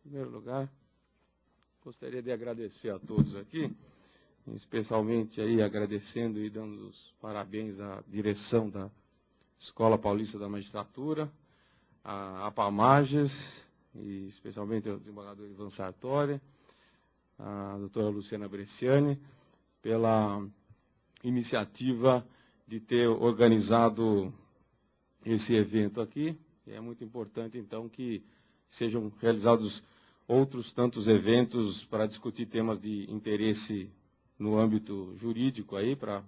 primeiro lugar, gostaria de agradecer a todos aqui, especialmente aí agradecendo e dando os parabéns à direção da Escola Paulista da Magistratura, a APAMAGES, e especialmente ao desembargador Ivan Sartori, a doutora Luciana Bresciani, pela iniciativa de ter organizado esse evento aqui. E é muito importante, então, que sejam realizados outros tantos eventos para discutir temas de interesse no âmbito jurídico, aí, para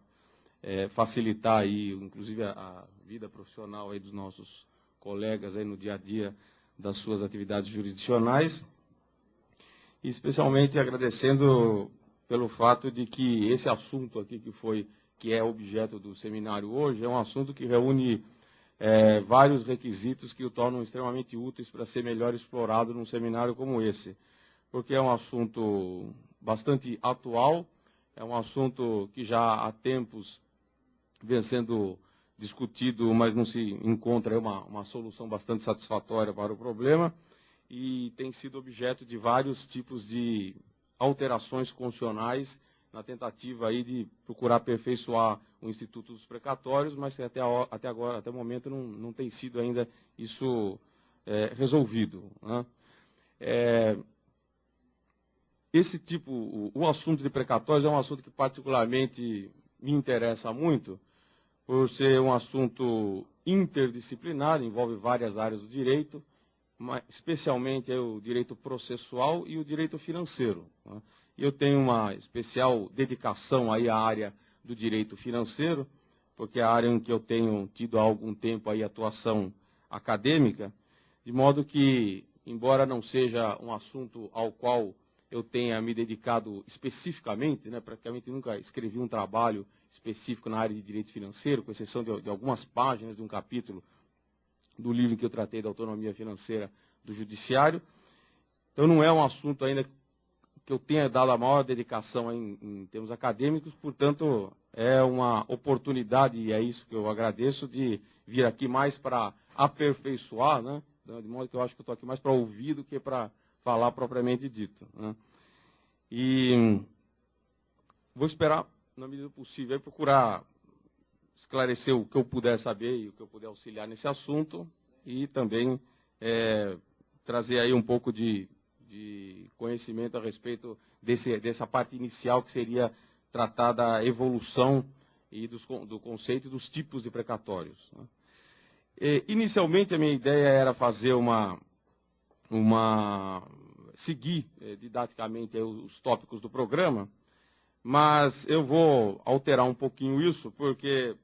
facilitar, aí, inclusive, a vida profissional aí dos nossos colegas aí no dia a dia das suas atividades jurisdicionais. E especialmente agradecendo pelo fato de que esse assunto aqui que é objeto do seminário hoje, é um assunto que reúne vários requisitos que o tornam extremamente úteis para ser melhor explorado num seminário como esse. Porque é um assunto bastante atual, é um assunto que já há tempos vem sendo discutido, mas não se encontra uma solução bastante satisfatória para o problema, e tem sido objeto de vários tipos de alterações constitucionais na tentativa aí de procurar aperfeiçoar o Instituto dos Precatórios, mas que até agora, até o momento, não tem sido ainda isso resolvido, né? O assunto de precatórios é um assunto que particularmente me interessa muito, por ser um assunto interdisciplinar, envolve várias áreas do direito, especialmente o direito processual e o direito financeiro, né? Eu tenho uma especial dedicação aí à área do direito financeiro, porque é a área em que eu tenho tido há algum tempo aí atuação acadêmica, de modo que, embora não seja um assunto ao qual eu tenha me dedicado especificamente, né, praticamente nunca escrevi um trabalho específico na área de direito financeiro, com exceção de algumas páginas de um capítulo do livro que eu tratei da autonomia financeira do judiciário. Então, não é um assunto ainda que eu tenha dado a maior dedicação em termos acadêmicos, portanto, é uma oportunidade, e é isso que eu agradeço, de vir aqui mais para aperfeiçoar, né? De modo que eu acho que eu estou aqui mais para ouvir do que para falar propriamente dito, né? E vou esperar, na medida do possível, procurar esclarecer o que eu puder saber e o que eu puder auxiliar nesse assunto, e também trazer aí um pouco de conhecimento a respeito dessa parte inicial, que seria tratar da evolução e do conceito e dos tipos de precatórios, né? Inicialmente, a minha ideia era fazer seguir didaticamente os tópicos do programa, mas eu vou alterar um pouquinho isso, porque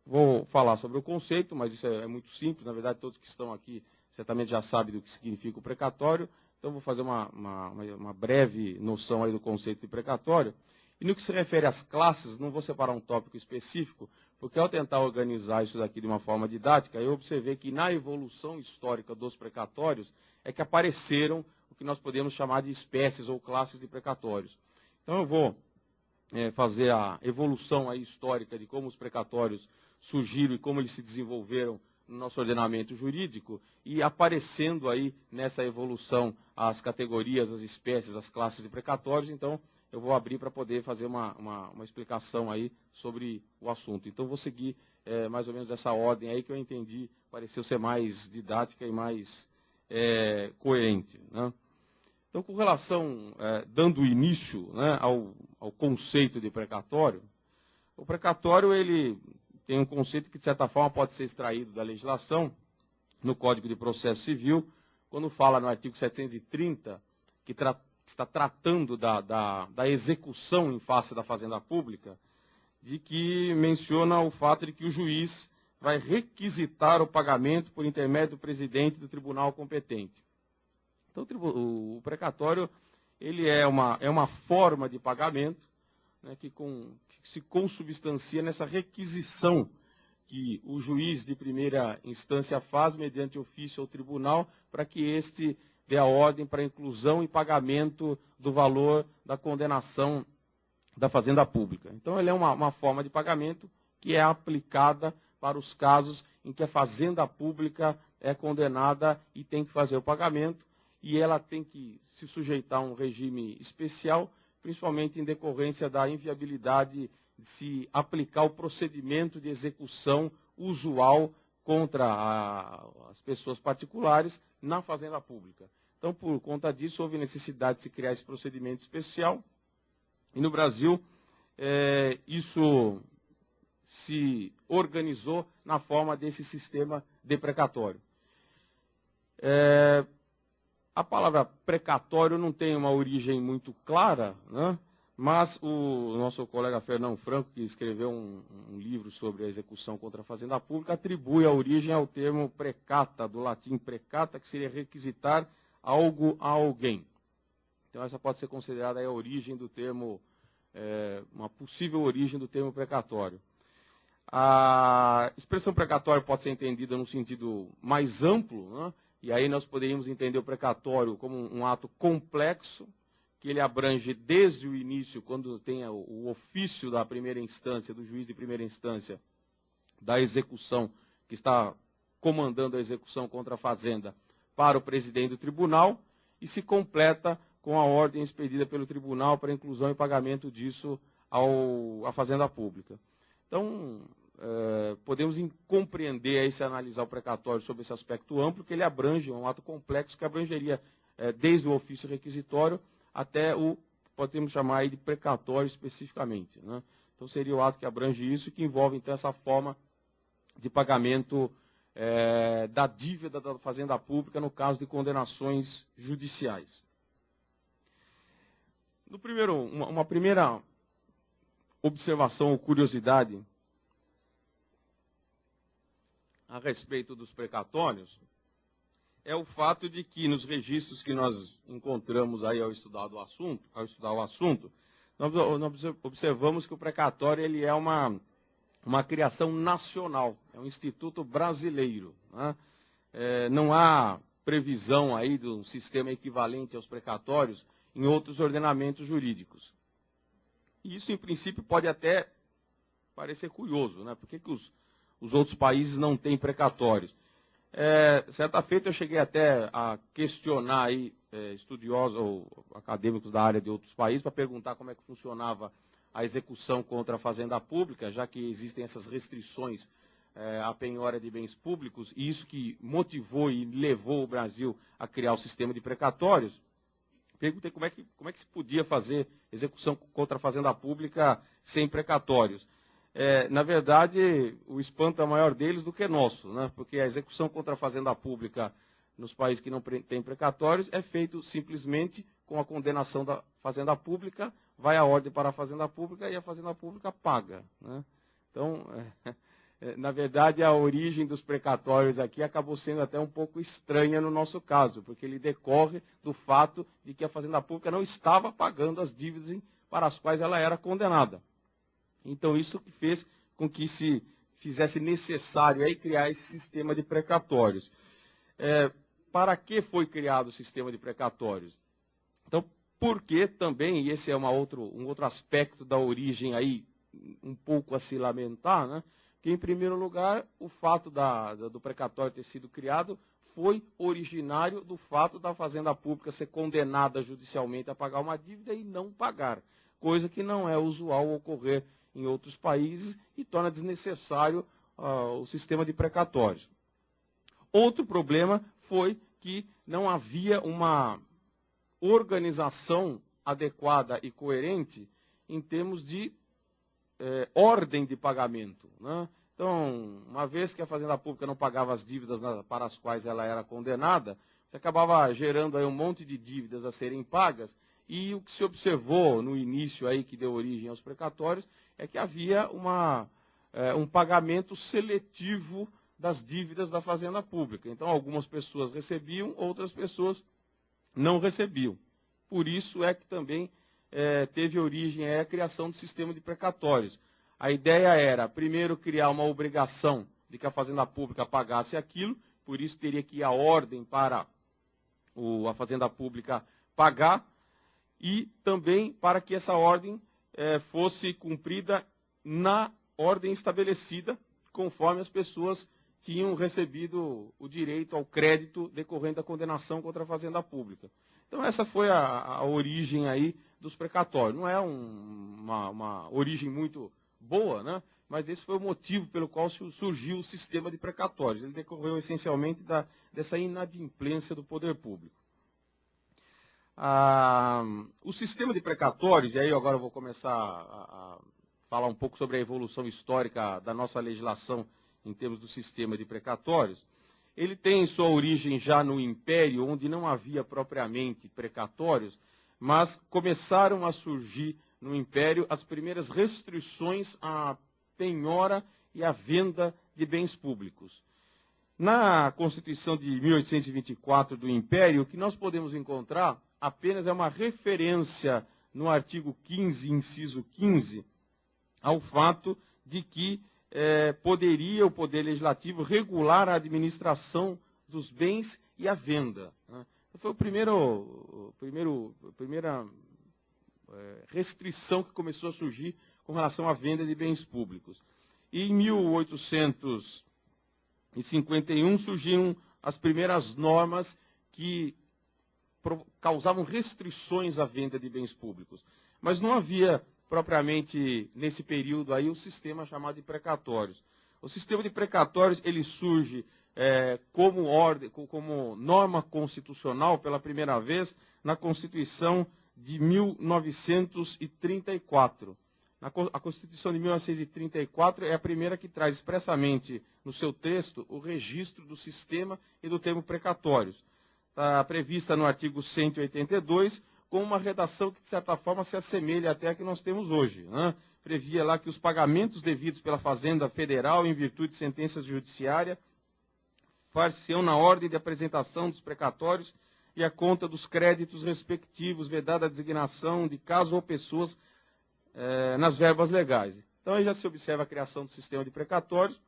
vou falar sobre o conceito, mas isso é muito simples. Na verdade, todos que estão aqui certamente já sabem do que significa o precatório. Então, vou fazer uma breve noção aí do conceito de precatório. E no que se refere às classes, não vou separar um tópico específico, porque ao tentar organizar isso daqui de uma forma didática, eu observei que na evolução histórica dos precatórios é que apareceram o que nós podemos chamar de espécies ou classes de precatórios. Então, eu vou fazer a evolução aí histórica de como os precatórios surgiram e como eles se desenvolveram no nosso ordenamento jurídico, e aparecendo aí nessa evolução as categorias, as espécies, as classes de precatórios. Então, eu vou abrir para poder fazer uma explicação aí sobre o assunto. Então, vou seguir mais ou menos essa ordem aí, que eu entendi pareceu ser mais didática e mais coerente, né? Então, com relação, dando início, né, ao conceito de precatório, o precatório ele tem um conceito que, de certa forma, pode ser extraído da legislação, no Código de Processo Civil, quando fala no artigo 730, que está tratando da execução em face da fazenda pública, de que menciona o fato de que o juiz vai requisitar o pagamento por intermédio do presidente do tribunal competente. Então, o precatório ele é uma forma de pagamento, né, que se consubstancia nessa requisição que o juiz de primeira instância faz mediante ofício ao tribunal, para que este dê a ordem para a inclusão e pagamento do valor da condenação da fazenda pública. Então, ele é uma forma de pagamento que é aplicada para os casos em que a fazenda pública é condenada e tem que fazer o pagamento. e ela tem que se sujeitar a um regime especial, principalmente em decorrência da inviabilidade de se aplicar o procedimento de execução usual contra as pessoas particulares na fazenda pública. Então, por conta disso, houve necessidade de se criar esse procedimento especial, e no Brasil, isso se organizou na forma desse sistema deprecatório. A palavra precatório não tem uma origem muito clara, né? Mas o nosso colega Fernão Franco, que escreveu um livro sobre a execução contra a fazenda pública, atribui a origem ao termo precata, do latim precata, que seria requisitar algo a alguém. Então essa pode ser considerada a origem do termo, uma possível origem do termo precatório. A expressão precatório pode ser entendida no sentido mais amplo, né? E aí nós poderíamos entender o precatório como um ato complexo, que ele abrange desde o início, quando tem o ofício da primeira instância, do juiz de primeira instância, da execução, que está comandando a execução contra a fazenda, para o presidente do tribunal, e se completa com a ordem expedida pelo tribunal para inclusão e pagamento disso à fazenda pública. Então, podemos compreender aí, se analisar o precatório sob esse aspecto amplo, que ele abrange um ato complexo que abrangeria desde o ofício requisitório até o, podemos chamar aí de precatório especificamente, né? Então seria o ato que abrange isso, que envolve então essa forma de pagamento da dívida da fazenda pública no caso de condenações judiciais. Uma primeira observação ou curiosidade a respeito dos precatórios é o fato de que nos registros que nós encontramos aí ao estudar o assunto, nós observamos que o precatório ele é uma criação nacional, é um instituto brasileiro, né? Não há previsão aí de um sistema equivalente aos precatórios em outros ordenamentos jurídicos. E isso, em princípio, pode até parecer curioso, né? Por que os outros países não têm precatórios? Certa feita eu cheguei até a questionar aí, estudiosos ou acadêmicos da área de outros países para perguntar como é que funcionava a execução contra a fazenda pública, já que existem essas restrições à penhora de bens públicos, e isso que motivou e levou o Brasil a criar o sistema de precatórios. Perguntei como é que se podia fazer execução contra a fazenda pública sem precatórios. Na verdade, o espanto é maior deles do que nosso, né? Porque a execução contra a fazenda pública nos países que não têm precatórios é feito simplesmente com a condenação da fazenda pública, vai a ordem para a fazenda pública e a fazenda pública paga, né? Então, na verdade, a origem dos precatórios aqui acabou sendo até um pouco estranha no nosso caso, porque ele decorre do fato de que a fazenda pública não estava pagando as dívidas para as quais ela era condenada. Então, isso que fez com que se fizesse necessário aí criar esse sistema de precatórios. Para que foi criado o sistema de precatórios? Então, porque também, e esse é um outro aspecto da origem aí, um pouco a se lamentar, né? Que, em primeiro lugar, o fato do precatório ter sido criado foi originário do fato da fazenda pública ser condenada judicialmente a pagar uma dívida e não pagar, coisa que não é usual ocorrer em outros países e torna desnecessário o sistema de precatórios. Outro problema foi que não havia uma organização adequada e coerente em termos de ordem de pagamento, né? Então, uma vez que a fazenda pública não pagava as dívidas para as quais ela era condenada, você acabava gerando aí um monte de dívidas a serem pagas, e o que se observou no início aí que deu origem aos precatórios é que havia um pagamento seletivo das dívidas da fazenda pública. Então, algumas pessoas recebiam, outras pessoas não recebiam. Por isso é que também teve origem a criação do sistema de precatórios. A ideia era, primeiro, criar uma obrigação de que a fazenda pública pagasse aquilo, por isso teria que ir a ordem para a fazenda pública pagar, e também para que essa ordem fosse cumprida na ordem estabelecida, conforme as pessoas tinham recebido o direito ao crédito decorrente da condenação contra a fazenda pública. Então essa foi a origem aí dos precatórios. Não é uma origem muito boa, né? Mas esse foi o motivo pelo qual surgiu o sistema de precatórios. Ele decorreu essencialmente dessa inadimplência do poder público. O sistema de precatórios, e aí agora eu vou começar a falar um pouco sobre a evolução histórica da nossa legislação em termos do sistema de precatórios, ele tem sua origem já no Império, onde não havia propriamente precatórios, mas começaram a surgir no Império as primeiras restrições à penhora e à venda de bens públicos. Na Constituição de 1824 do Império, o que nós podemos encontrar apenas é uma referência no artigo 15, inciso 15, ao fato de que poderia o Poder Legislativo regular a administração dos bens e a venda, né? Foi a primeira restrição que começou a surgir com relação à venda de bens públicos. E em 1851 surgiram as primeiras normas que causavam restrições à venda de bens públicos. Mas não havia propriamente, nesse período aí, o sistema chamado de precatórios. O sistema de precatórios, ele surge como norma constitucional pela primeira vez na Constituição de 1934. A Constituição de 1934 é a primeira que traz expressamente no seu texto o registro do sistema e do termo precatórios. Está prevista no artigo 182, com uma redação que, de certa forma, se assemelha até a que nós temos hoje, né? Previa lá que os pagamentos devidos pela Fazenda Federal, em virtude de sentenças judiciárias, far-se-ão na ordem de apresentação dos precatórios e a conta dos créditos respectivos, vedada a designação de casos ou pessoas nas verbas legais. Então, aí já se observa a criação do sistema de precatórios,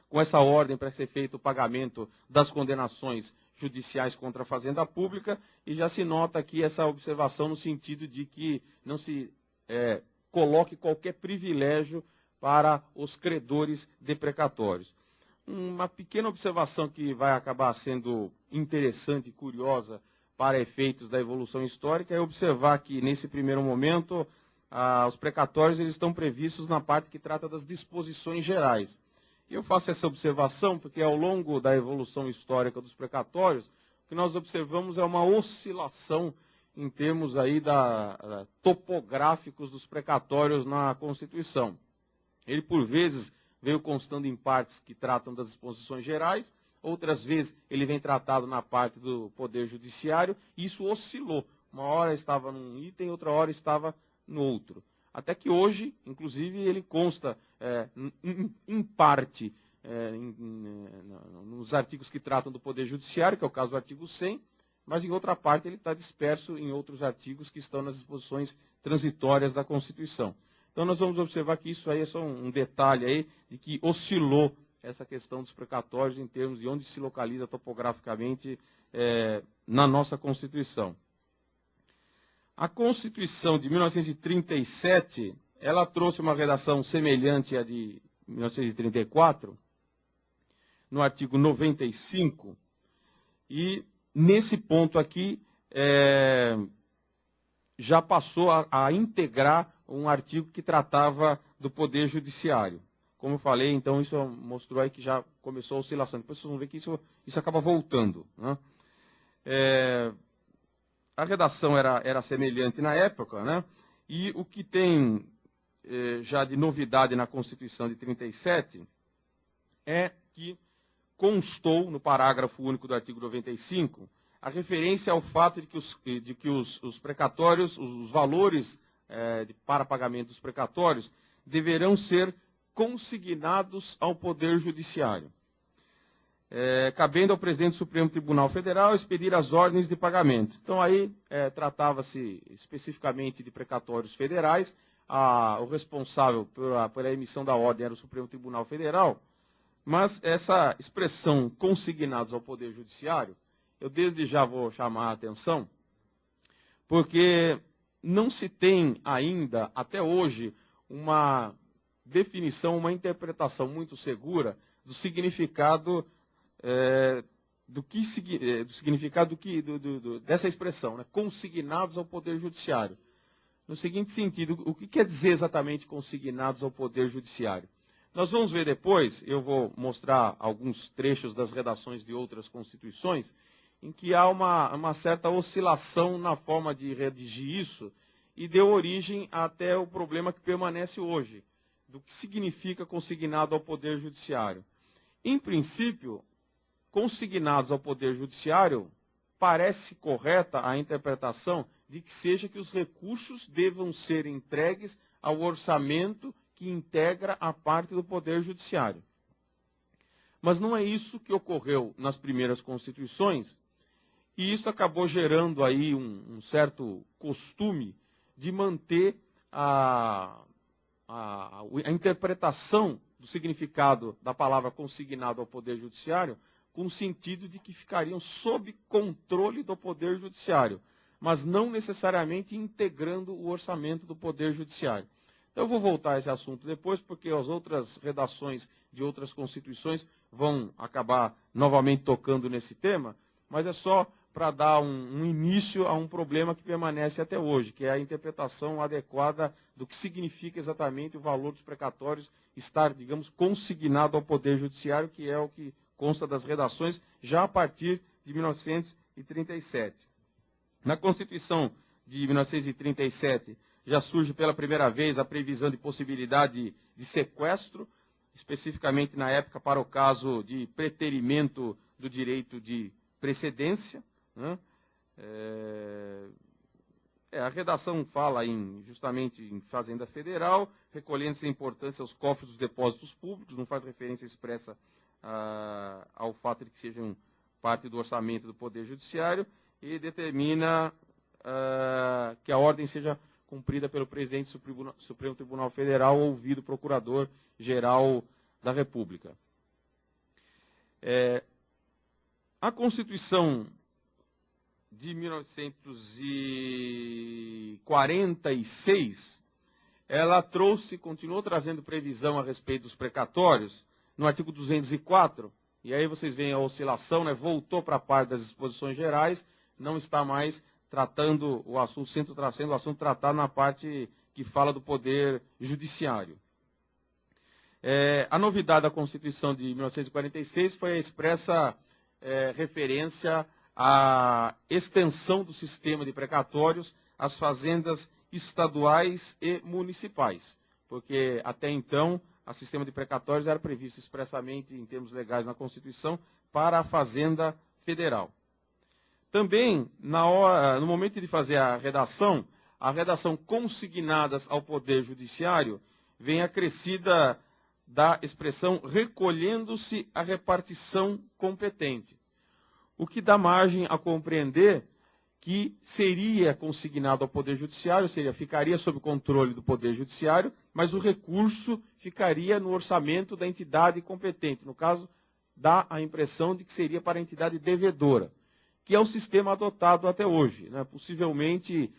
com essa ordem para ser feito o pagamento das condenações judiciais contra a Fazenda Pública, e já se nota aqui essa observação no sentido de que não se coloque qualquer privilégio para os credores de precatórios. Uma pequena observação que vai acabar sendo interessante e curiosa para efeitos da evolução histórica é observar que, nesse primeiro momento, os precatórios eles estão previstos na parte que trata das disposições gerais. E eu faço essa observação porque, ao longo da evolução histórica dos precatórios, o que nós observamos é uma oscilação em termos aí topográficos dos precatórios na Constituição. Ele, por vezes, veio constando em partes que tratam das disposições gerais, outras vezes ele vem tratado na parte do Poder Judiciário, e isso oscilou. Uma hora estava num item, outra hora estava no outro. Até que hoje, inclusive, ele consta em parte nos artigos que tratam do Poder Judiciário, que é o caso do artigo 100, mas em outra parte ele está disperso em outros artigos que estão nas disposições transitórias da Constituição. Então nós vamos observar que isso aí é só um detalhe aí de que oscilou essa questão dos precatórios em termos de onde se localiza topograficamente na nossa Constituição. A Constituição de 1937, ela trouxe uma redação semelhante à de 1934, no artigo 95, e nesse ponto aqui já passou a integrar um artigo que tratava do Poder Judiciário. Como eu falei, então isso mostrou aí que já começou a oscilação. Depois vocês vão ver que isso acaba voltando, né? A redação era semelhante na época, né? E o que tem já de novidade na Constituição de 37 é que constou no parágrafo único do artigo 95 a referência ao fato de que os precatórios, os valores para pagamento dos precatórios, deverão ser consignados ao Poder Judiciário, cabendo ao presidente do Supremo Tribunal Federal expedir as ordens de pagamento. Então, aí tratava-se especificamente de precatórios federais, o responsável pela emissão da ordem era o Supremo Tribunal Federal, mas essa expressão consignados ao Poder Judiciário, eu desde já vou chamar a atenção, porque não se tem ainda, até hoje, uma definição, uma interpretação muito segura do significado dessa expressão, né? Consignados ao Poder Judiciário. No seguinte sentido, o que quer dizer exatamente consignados ao Poder Judiciário? Nós vamos ver depois, eu vou mostrar alguns trechos das redações de outras constituições, em que há uma certa oscilação na forma de redigir isso, e deu origem até o problema que permanece hoje, do que significa consignado ao Poder Judiciário. Em princípio, consignados ao Poder Judiciário, parece correta a interpretação de que seja que os recursos devam ser entregues ao orçamento que integra a parte do Poder Judiciário. Mas não é isso que ocorreu nas primeiras constituições, e isso acabou gerando aí um certo costume de manter a interpretação do significado da palavra consignado ao Poder Judiciário com o sentido de que ficariam sob controle do Poder Judiciário, mas não necessariamente integrando o orçamento do Poder Judiciário. Então, eu vou voltar a esse assunto depois, porque as outras redações de outras constituições vão acabar novamente tocando nesse tema, mas é só para dar um início a um problema que permanece até hoje, que é a interpretação adequada do que significa exatamente o valor dos precatórios estar, digamos, consignado ao Poder Judiciário, que é o que consta das redações já a partir de 1937. Na Constituição de 1937, já surge pela primeira vez a previsão de possibilidade de sequestro, especificamente na época para o caso de preterimento do direito de precedência, né? A redação fala justamente em Fazenda Federal, recolhendo-se a importância aos cofres dos depósitos públicos, não faz referência expressa ao fato de que sejam parte do orçamento do Poder Judiciário, e determina que a ordem seja cumprida pelo presidente do Supremo Tribunal Federal, ouvido o Procurador-Geral da República. A Constituição de 1946, ela continuou trazendo previsão a respeito dos precatórios, no artigo 204, e aí vocês veem a oscilação, né? Voltou para a parte das disposições gerais, não está mais tratando o assunto, sendo o assunto tratado na parte que fala do Poder Judiciário. A novidade da Constituição de 1946 foi a expressa referência à extensão do sistema de precatórios às fazendas estaduais e municipais, porque até então o sistema de precatórios era previsto expressamente em termos legais na Constituição para a Fazenda Federal. Também, no momento de fazer a redação consignadas ao Poder Judiciário, vem acrescida da expressão recolhendo-se a repartição competente, o que dá margem a compreender que seria consignado ao Poder Judiciário, ou seja, ficaria sob controle do Poder Judiciário, mas o recurso ficaria no orçamento da entidade competente. No caso, dá a impressão de que seria para a entidade devedora, que é o sistema adotado até hoje, né? Possivelmente,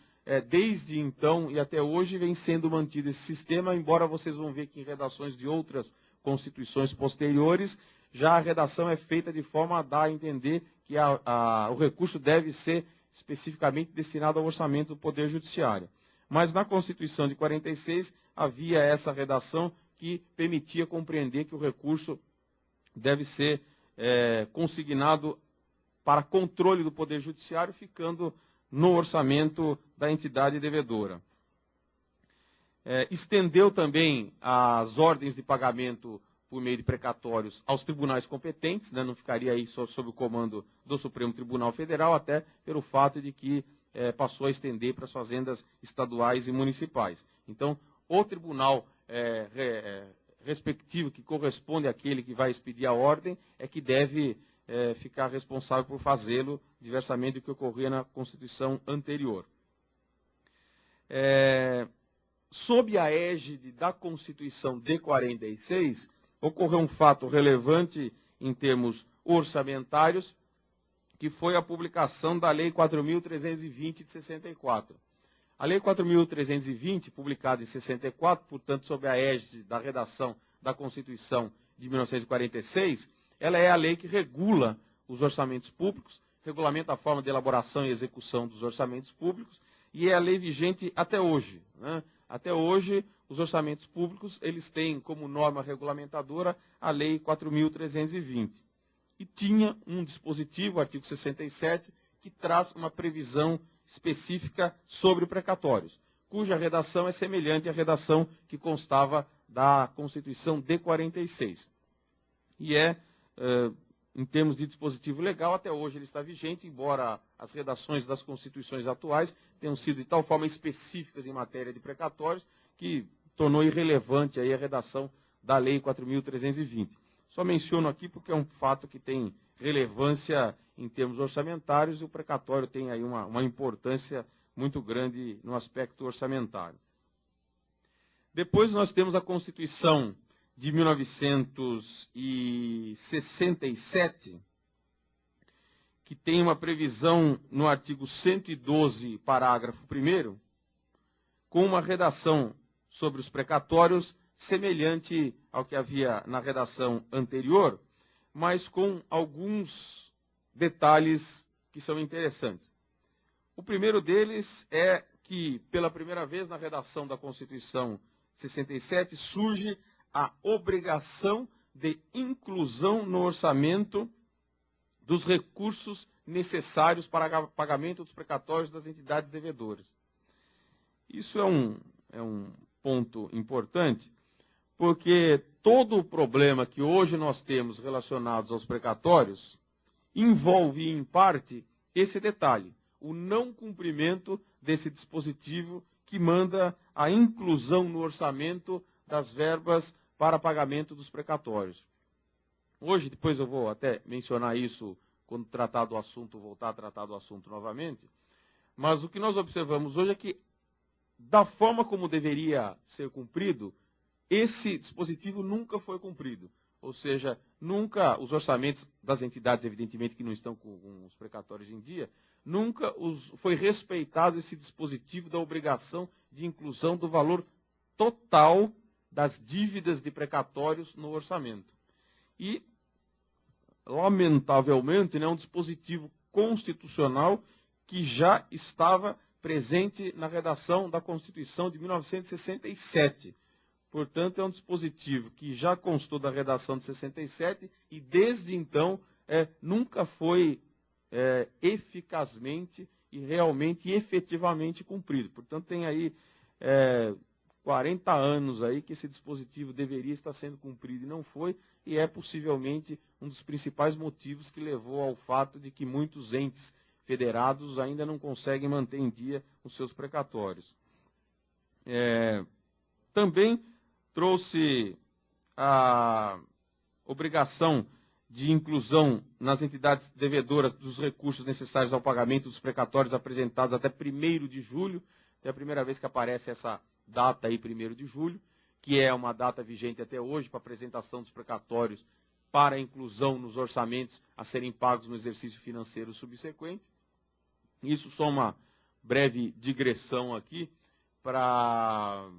desde então e até hoje, vem sendo mantido esse sistema, embora vocês vão ver que em redações de outras constituições posteriores, já a redação é feita de forma a dar a entender que o recurso deve ser especificamente destinado ao orçamento do Poder Judiciário. Mas na Constituição de 46 havia essa redação que permitia compreender que o recurso deve ser consignado para controle do Poder Judiciário, ficando no orçamento da entidade devedora. Estendeu também as ordens de pagamento por meio de precatórios aos tribunais competentes, né? Não ficaria aí só sob o comando do Supremo Tribunal Federal, até pelo fato de que passou a estender para as fazendas estaduais e municipais. Então, o tribunal respectivo, que corresponde àquele que vai expedir a ordem, é que deve ficar responsável por fazê-lo, diversamente do que ocorria na Constituição anterior. Sob a égide da Constituição de 46, ocorreu um fato relevante em termos orçamentários, que foi a publicação da Lei 4.320 de 64. A Lei 4.320, publicada em 64, portanto, sob a égide da redação da Constituição de 1946, ela é a lei que regula os orçamentos públicos, regulamenta a forma de elaboração e execução dos orçamentos públicos, e é a lei vigente até hoje, né? Até hoje, os orçamentos públicos, eles têm como norma regulamentadora a Lei 4.320. E tinha um dispositivo, o artigo 67, que traz uma previsão específica sobre precatórios, cuja redação é semelhante à redação que constava da Constituição de 46. E em termos de dispositivo legal, até hoje ele está vigente, embora as redações das constituições atuais tenham sido de tal forma específicas em matéria de precatórios, que tornou irrelevante aí a redação da Lei 4.320. Só menciono aqui porque é um fato que tem relevância em termos orçamentários e o precatório tem aí uma importância muito grande no aspecto orçamentário. Depois nós temos a Constituição de 1967, que tem uma previsão no artigo 112, parágrafo 1º, com uma redação sobre os precatórios semelhante ao que havia na redação anterior, mas com alguns detalhes que são interessantes. O primeiro deles é que, pela primeira vez na redação da Constituição de 67, surge a obrigação de inclusão no orçamento dos recursos necessários para pagamento dos precatórios das entidades devedoras. Isso é um ponto importante, porque todo o problema que hoje nós temos relacionados aos precatórios envolve, em parte, esse detalhe, o não cumprimento desse dispositivo que manda a inclusão no orçamento das verbas para pagamento dos precatórios. Hoje, depois eu vou até mencionar isso quando tratar do assunto, voltar a tratar do assunto novamente, mas o que nós observamos hoje é que, da forma como deveria ser cumprido, esse dispositivo nunca foi cumprido. Ou seja, nunca os orçamentos das entidades, evidentemente, que não estão com os precatórios em dia, nunca foi respeitado esse dispositivo da obrigação de inclusão do valor total das dívidas de precatórios no orçamento. E, lamentavelmente, é um dispositivo constitucional que já estava presente na redação da Constituição de 1967. Portanto, é um dispositivo que já constou da redação de 67 e, desde então, nunca foi eficazmente e realmente e efetivamente cumprido. Portanto, tem aí 40 anos aí que esse dispositivo deveria estar sendo cumprido e não foi, e é possivelmente um dos principais motivos que levou ao fato de que muitos entes federados ainda não conseguem manter em dia os seus precatórios. Também trouxe a obrigação de inclusão nas entidades devedoras dos recursos necessários ao pagamento dos precatórios apresentados até 1º de julho. É a primeira vez que aparece essa data aí, 1º de julho, que é uma data vigente até hoje para apresentação dos precatórios para inclusão nos orçamentos a serem pagos no exercício financeiro subsequente. Isso só uma breve digressão aqui para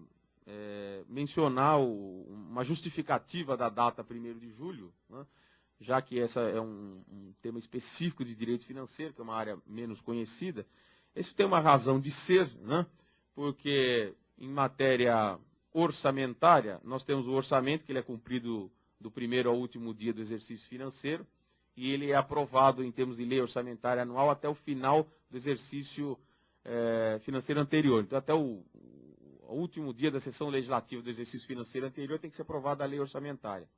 mencionar uma justificativa da data 1º de julho, né? Já que essa é um tema específico de direito financeiro, que é uma área menos conhecida. Isso tem uma razão de ser, né? Porque em matéria orçamentária, nós temos o orçamento, que ele é cumprido do primeiro ao último dia do exercício financeiro, e ele é aprovado em termos de lei orçamentária anual até o final do exercício financeiro anterior. Então, até o último dia da sessão legislativa do exercício financeiro anterior tem que ser aprovada a lei orçamentária.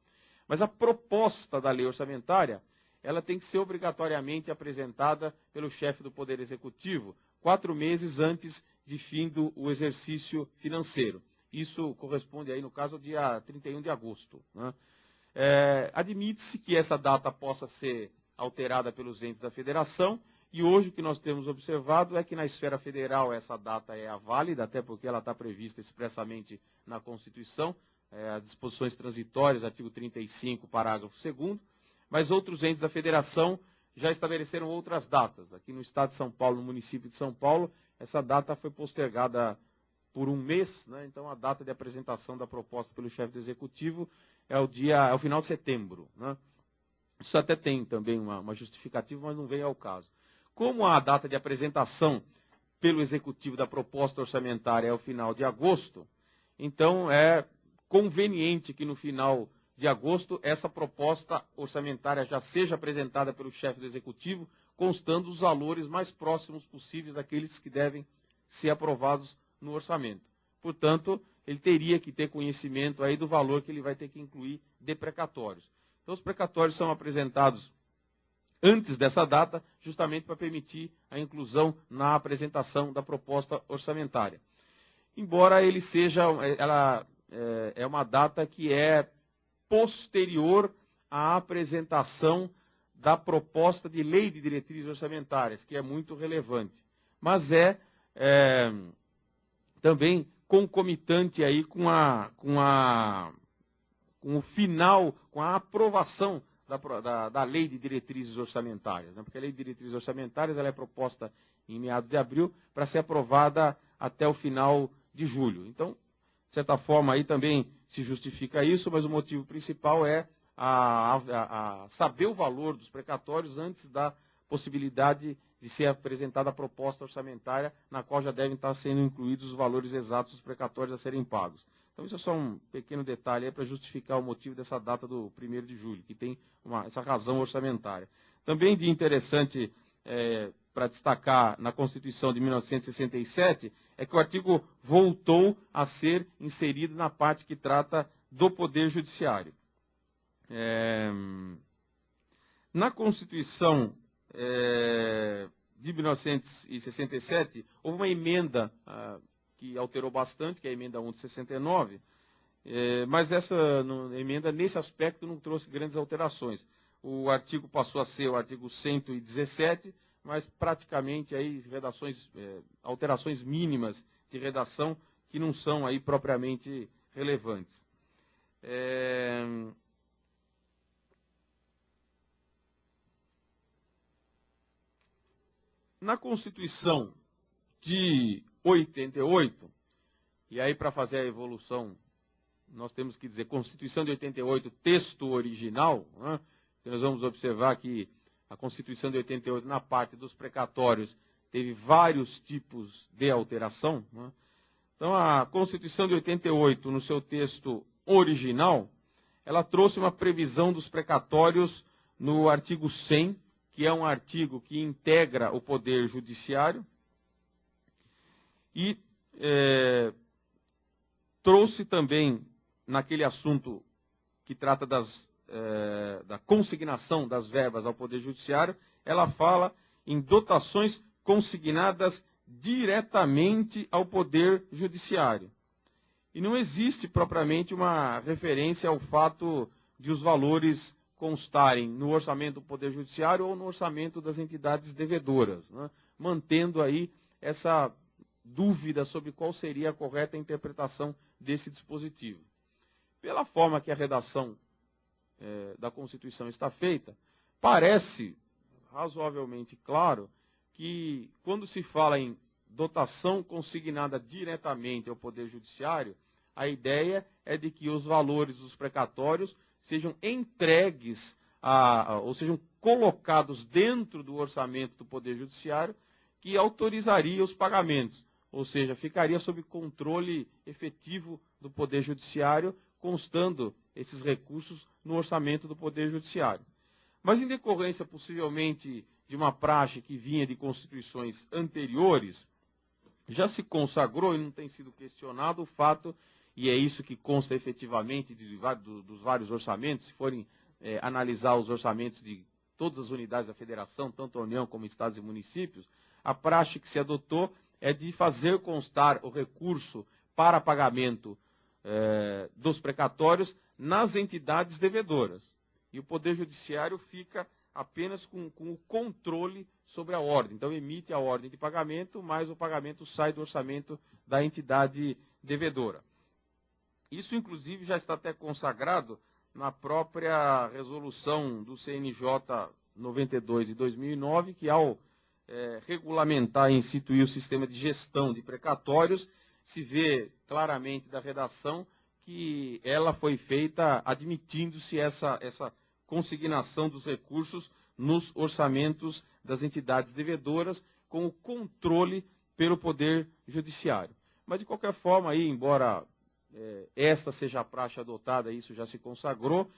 Mas a proposta da lei orçamentária, ela tem que ser obrigatoriamente apresentada pelo chefe do Poder Executivo 4 meses antes de fim do exercício financeiro. Isso corresponde aí, no caso, ao dia 31 de agosto, né? Admite-se que essa data possa ser alterada pelos entes da federação, e hoje o que nós temos observado é que na esfera federal essa data é a válida, até porque ela está prevista expressamente na Constituição, as disposições transitórias, artigo 35, parágrafo 2º, mas outros entes da federação já estabeleceram outras datas. Aqui no estado de São Paulo, no município de São Paulo, essa data foi postergada por 1 mês, né? Então a data de apresentação da proposta pelo chefe do Executivo é o final de setembro, né? Isso até tem também uma justificativa, mas não vem ao caso. Como a data de apresentação pelo Executivo da proposta orçamentária é o final de agosto, então é conveniente que no final de agosto essa proposta orçamentária já seja apresentada pelo chefe do Executivo, constando os valores mais próximos possíveis daqueles que devem ser aprovados no orçamento. Portanto, ele teria que ter conhecimento aí do valor que ele vai ter que incluir de precatórios. Então, os precatórios são apresentados antes dessa data, justamente para permitir a inclusão na apresentação da proposta orçamentária. Embora ela é uma data que é posterior à apresentação da proposta de lei de diretrizes orçamentárias, que é muito relevante. Mas também concomitante aí com o final, com a aprovação da lei de diretrizes orçamentárias, né? Porque a lei de diretrizes orçamentárias ela é proposta em meados de abril para ser aprovada até o final de julho. Então, de certa forma, aí também se justifica isso, mas o motivo principal é saber o valor dos precatórios antes da possibilidade de ser apresentada a proposta orçamentária, na qual já devem estar sendo incluídos os valores exatos dos precatórios a serem pagos. Então, isso é só um pequeno detalhe para justificar o motivo dessa data do 1º de julho, que tem essa razão orçamentária. Também de interessante para destacar na Constituição de 1967 é que o artigo voltou a ser inserido na parte que trata do Poder Judiciário. Na Constituição de 1967, houve uma emenda que alterou bastante, que é a emenda 1 de 69, mas essa emenda, nesse aspecto, não trouxe grandes alterações. O artigo passou a ser o artigo 117, mas praticamente aí alterações mínimas de redação que não são aí propriamente relevantes. Na Constituição de 88, e aí para fazer a evolução, nós temos que dizer Constituição de 88, texto original, né? Nós vamos observar que a Constituição de 88, na parte dos precatórios, teve vários tipos de alteração, né? Então, a Constituição de 88, no seu texto original, ela trouxe uma previsão dos precatórios no artigo 100, que é um artigo que integra o Poder Judiciário, e trouxe também, naquele assunto que trata da consignação das verbas ao Poder Judiciário, ela fala em dotações consignadas diretamente ao Poder Judiciário. E não existe propriamente uma referência ao fato de os valores constarem no orçamento do Poder Judiciário ou no orçamento das entidades devedoras, né? Mantendo aí essa dúvida sobre qual seria a correta interpretação desse dispositivo. Pela forma que a redação da Constituição está feita, parece razoavelmente claro que, quando se fala em dotação consignada diretamente ao Poder Judiciário, a ideia é de que os valores dos precatórios sejam entregues, ou sejam colocados dentro do orçamento do Poder Judiciário, que autorizaria os pagamentos, ou seja, ficaria sob controle efetivo do Poder Judiciário, constando esses recursos no orçamento do Poder Judiciário. Mas, em decorrência, possivelmente, de uma praxe que vinha de constituições anteriores, já se consagrou e não tem sido questionado o fato, e é isso que consta efetivamente dos vários orçamentos, se forem analisar os orçamentos de todas as unidades da federação, tanto a União como estados e municípios, a praxe que se adotou é de fazer constar o recurso para pagamento dos precatórios nas entidades devedoras. E o Poder Judiciário fica apenas com o controle sobre a ordem. Então, emite a ordem de pagamento, mas o pagamento sai do orçamento da entidade devedora. Isso, inclusive, já está até consagrado na própria resolução do CNJ 92 de 2009, que, ao regulamentar e instituir o sistema de gestão de precatórios, se vê claramente da redação que ela foi feita admitindo-se essa consignação dos recursos nos orçamentos das entidades devedoras, com o controle pelo Poder Judiciário. Mas, de qualquer forma, aí, embora esta seja a praxe adotada, isso já se consagrou,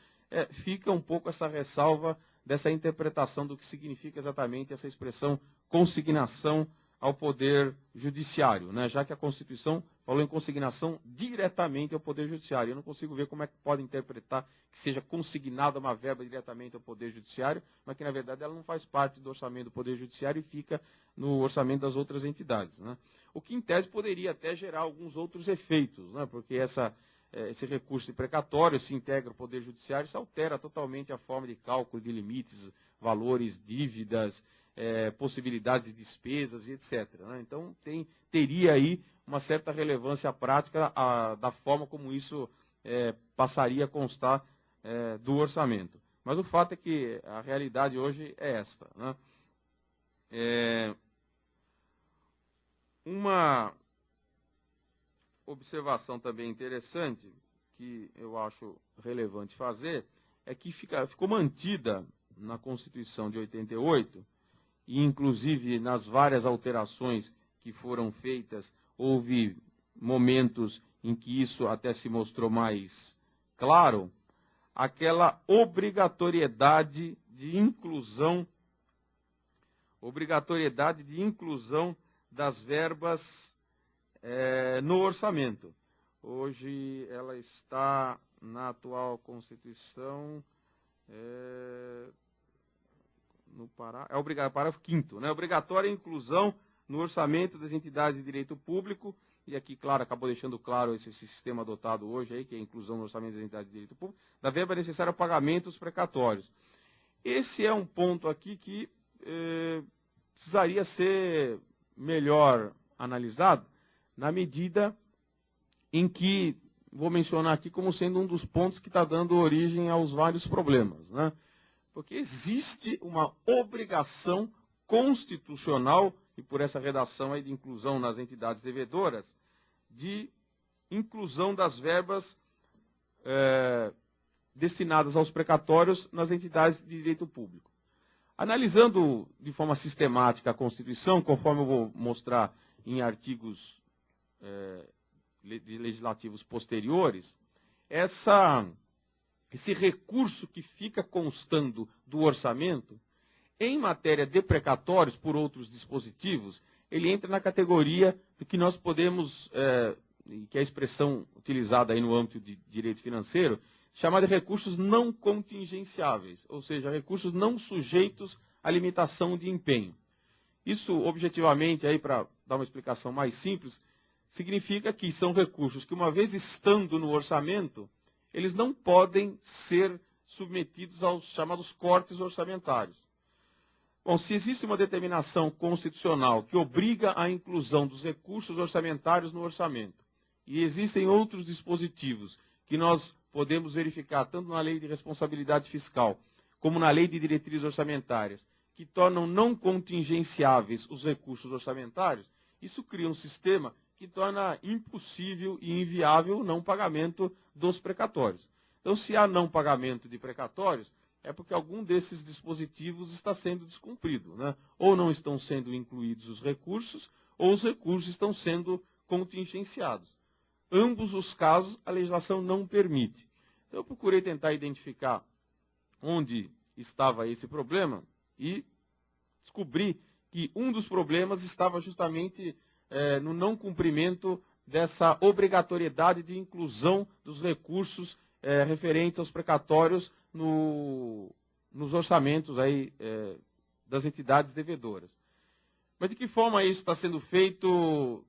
fica um pouco essa ressalva dessa interpretação do que significa exatamente essa expressão consignação ao Poder Judiciário, né? Já que a Constituição falou em consignação diretamente ao Poder Judiciário. Eu não consigo ver como é que pode interpretar que seja consignada uma verba diretamente ao Poder Judiciário, mas que, na verdade, ela não faz parte do orçamento do Poder Judiciário e fica no orçamento das outras entidades, né? O que, em tese, poderia até gerar alguns outros efeitos, né? Porque esse recurso de precatório se integra ao Poder Judiciário, isso altera totalmente a forma de cálculo de limites, valores, dívidas, possibilidades de despesas e etc., né? Então, teria aí uma certa relevância prática da forma como isso passaria a constar do orçamento. Mas o fato é que a realidade hoje é esta, né? Uma observação também interessante, que eu acho relevante fazer, é que ficou mantida na Constituição de 88, e inclusive nas várias alterações que foram feitas, houve momentos em que isso até se mostrou mais claro, aquela obrigatoriedade de inclusão das verbas no orçamento. Hoje ela está na atual Constituição, parágrafo 5º, né? Obrigatória inclusão no orçamento das entidades de direito público, e aqui, claro, acabou deixando claro esse sistema adotado hoje, aí, que é a inclusão no orçamento das entidades de direito público, da verba necessária ao pagamento dos precatórios. Esse é um ponto aqui que precisaria ser melhor analisado, na medida em que, vou mencionar aqui como sendo um dos pontos que está dando origem aos vários problemas, né? Porque existe uma obrigação constitucional, e por essa redação aí de inclusão nas entidades devedoras, de inclusão das verbas destinadas aos precatórios nas entidades de direito público. Analisando de forma sistemática a Constituição, conforme eu vou mostrar em artigos legislativos posteriores, esse recurso que fica constando do orçamento, em matéria de precatórios por outros dispositivos, ele entra na categoria do que nós podemos, que é a expressão utilizada aí no âmbito de direito financeiro, chamada de recursos não contingenciáveis, ou seja, recursos não sujeitos à limitação de empenho. Isso, objetivamente, aí para dar uma explicação mais simples, significa que são recursos que, uma vez estando no orçamento, eles não podem ser submetidos aos chamados cortes orçamentários. Bom, se existe uma determinação constitucional que obriga a inclusão dos recursos orçamentários no orçamento, e existem outros dispositivos que nós podemos verificar, tanto na Lei de Responsabilidade Fiscal, como na Lei de Diretrizes Orçamentárias, que tornam não contingenciáveis os recursos orçamentários, isso cria um sistema que torna impossível e inviável o não pagamento dos precatórios. Então, se há não pagamento de precatórios, é porque algum desses dispositivos está sendo descumprido, né? Ou não estão sendo incluídos os recursos, ou os recursos estão sendo contingenciados. Ambos os casos, a legislação não permite. Então, eu procurei tentar identificar onde estava esse problema e descobri que um dos problemas estava justamente no não cumprimento dessa obrigatoriedade de inclusão dos recursos referentes aos precatórios nos orçamentos aí, das entidades devedoras. Mas de que forma isso está sendo feito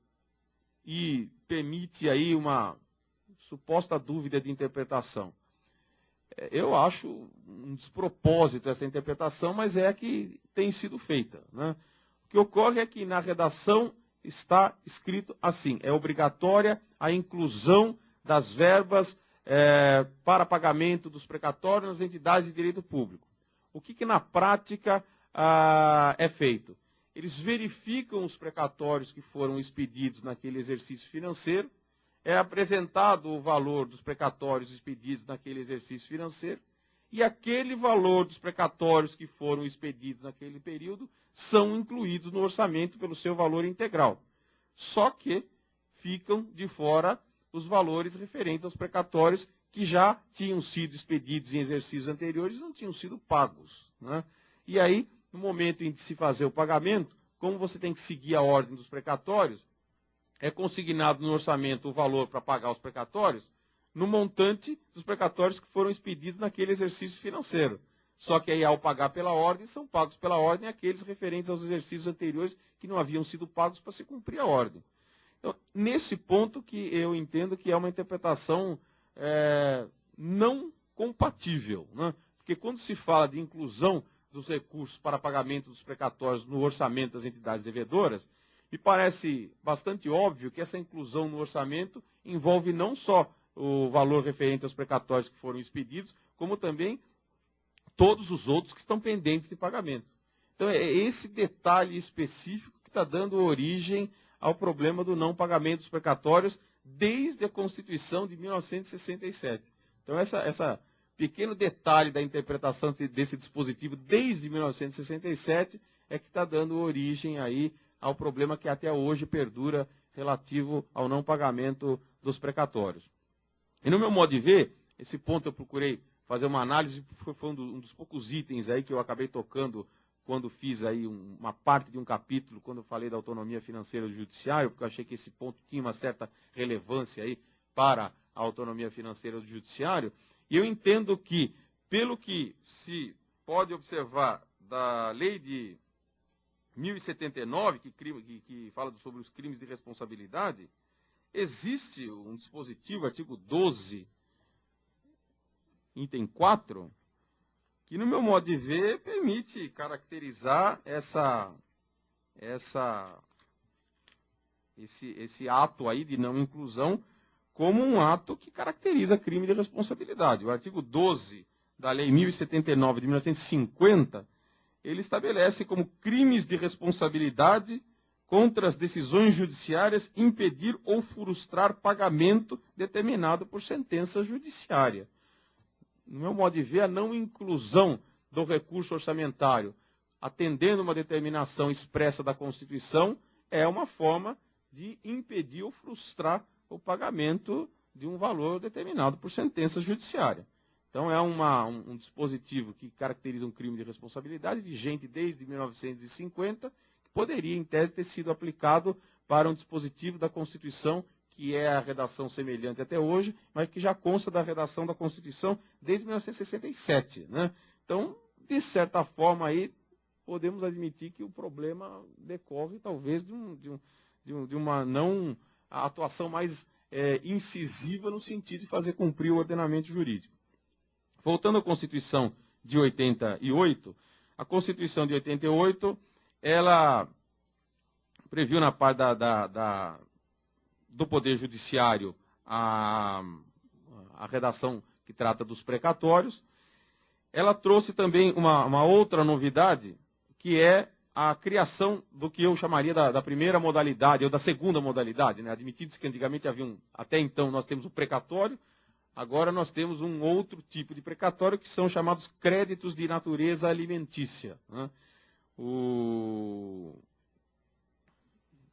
e permite aí uma suposta dúvida de interpretação? Eu acho um despropósito essa interpretação, mas é a que tem sido feita, né? O que ocorre é que na redação está escrito assim: é obrigatória a inclusão das verbas para pagamento dos precatórios nas entidades de direito público. O que na prática é feito? Eles verificam os precatórios que foram expedidos naquele exercício financeiro, é apresentado o valor dos precatórios expedidos naquele exercício financeiro e aquele valor dos precatórios que foram expedidos naquele período são incluídos no orçamento pelo seu valor integral. Só que ficam de fora os valores referentes aos precatórios que já tinham sido expedidos em exercícios anteriores e não tinham sido pagos, né? E aí, no momento em que se fazer o pagamento, como você tem que seguir a ordem dos precatórios, é consignado no orçamento o valor para pagar os precatórios no montante dos precatórios que foram expedidos naquele exercício financeiro. Só que aí, ao pagar pela ordem, são pagos pela ordem aqueles referentes aos exercícios anteriores que não haviam sido pagos para se cumprir a ordem. Então, nesse ponto que eu entendo que é uma interpretação não compatível, né? Porque quando se fala de inclusão dos recursos para pagamento dos precatórios no orçamento das entidades devedoras, me parece bastante óbvio que essa inclusão no orçamento envolve não só o valor referente aos precatórios que foram expedidos, como também todos os outros que estão pendentes de pagamento. Então, é esse detalhe específico que está dando origem ao problema do não pagamento dos precatórios desde a Constituição de 1967. Então, essa pequeno detalhe da interpretação desse dispositivo desde 1967 é que está dando origem aí ao problema que até hoje perdura relativo ao não pagamento dos precatórios. E no meu modo de ver, esse ponto eu procurei fazer uma análise, foi um dos poucos itens aí que eu acabei tocando quando fiz aí uma parte de um capítulo, quando eu falei da autonomia financeira do judiciário, porque eu achei que esse ponto tinha uma certa relevância aí para a autonomia financeira do judiciário. E eu entendo que, pelo que se pode observar da lei de 1079, que fala sobre os crimes de responsabilidade, existe um dispositivo, artigo 12, item 4, que, no meu modo de ver, permite caracterizar esse ato aí de não inclusão como um ato que caracteriza crime de responsabilidade. O artigo 12 da Lei 1079 de 1950, ele estabelece como crimes de responsabilidade contra as decisões judiciárias impedir ou frustrar pagamento determinado por sentença judiciária. No meu modo de ver, a não inclusão do recurso orçamentário, atendendo uma determinação expressa da Constituição, é uma forma de impedir ou frustrar o pagamento de um valor determinado por sentença judiciária. Então, é um dispositivo que caracteriza um crime de responsabilidade, vigente desde 1950, que poderia, em tese, ter sido aplicado para um dispositivo da Constituição que é a redação semelhante até hoje, mas que já consta da redação da Constituição desde 1967. Né? Então, de certa forma, aí, podemos admitir que o problema decorre, talvez, de uma não atuação mais incisiva no sentido de fazer cumprir o ordenamento jurídico. Voltando à Constituição de 88, a Constituição de 88, ela previu na parte do Poder Judiciário a redação que trata dos precatórios. Ela trouxe também uma outra novidade, que é a criação do que eu chamaria da primeira modalidade, ou da segunda modalidade, né? Admitido que antigamente até então nós temos o precatório, agora nós temos um outro tipo de precatório, que são chamados créditos de natureza alimentícia. Né?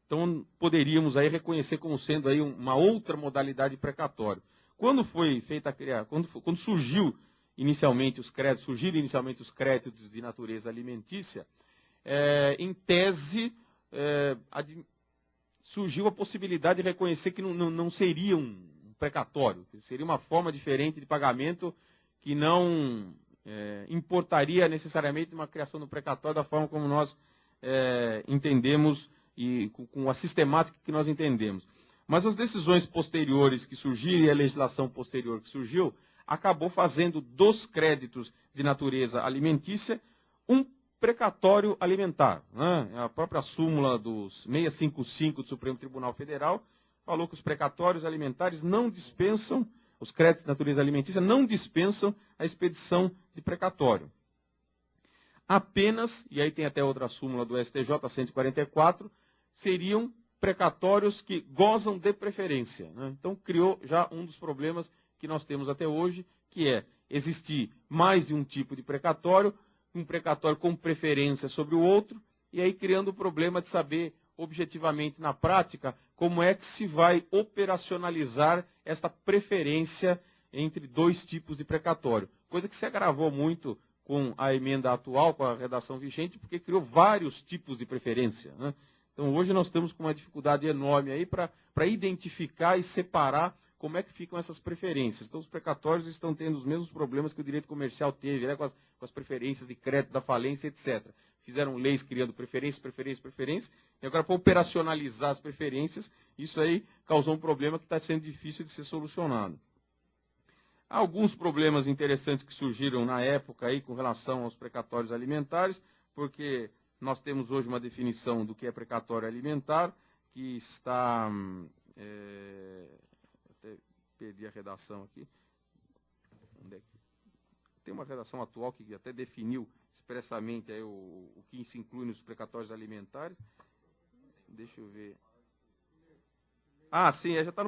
Então, poderíamos aí reconhecer como sendo aí uma outra modalidade de precatório. Quando foi feita quando surgiram inicialmente os créditos de natureza alimentícia, em tese, surgiu a possibilidade de reconhecer que não seria um precatório, que seria uma forma diferente de pagamento que não importaria necessariamente uma criação do precatório da forma como nós entendemos e com a sistemática que nós entendemos. Mas as decisões posteriores que surgiram e a legislação posterior que surgiu, acabou fazendo dos créditos de natureza alimentícia um precatório alimentar. Né? A própria súmula dos 655 do Supremo Tribunal Federal falou que os precatórios alimentares não dispensam, os créditos de natureza alimentícia não dispensam a expedição de precatório. Apenas, e aí tem até outra súmula do STJ 144, seriam precatórios que gozam de preferência, né? Então, criou já um dos problemas que nós temos até hoje, que é existir mais de um tipo de precatório, um precatório com preferência sobre o outro, e aí criando o problema de saber objetivamente na prática como é que se vai operacionalizar esta preferência entre dois tipos de precatório. Coisa que se agravou muito com a emenda atual, com a redação vigente, porque criou vários tipos de preferência, né? Então hoje nós estamos com uma dificuldade enorme aí para identificar e separar como é que ficam essas preferências. Então os precatórios estão tendo os mesmos problemas que o direito comercial teve, né, com as preferências de crédito da falência, etc. Fizeram leis criando preferências, e agora para operacionalizar as preferências, isso aí causou um problema que está sendo difícil de ser solucionado. Há alguns problemas interessantes que surgiram na época aí com relação aos precatórios alimentares, porque nós temos hoje uma definição do que é precatório alimentar, que está... até perdi a redação aqui. Tem uma redação atual que até definiu expressamente aí o que se inclui nos precatórios alimentares. Deixa eu ver. Ah, sim, já está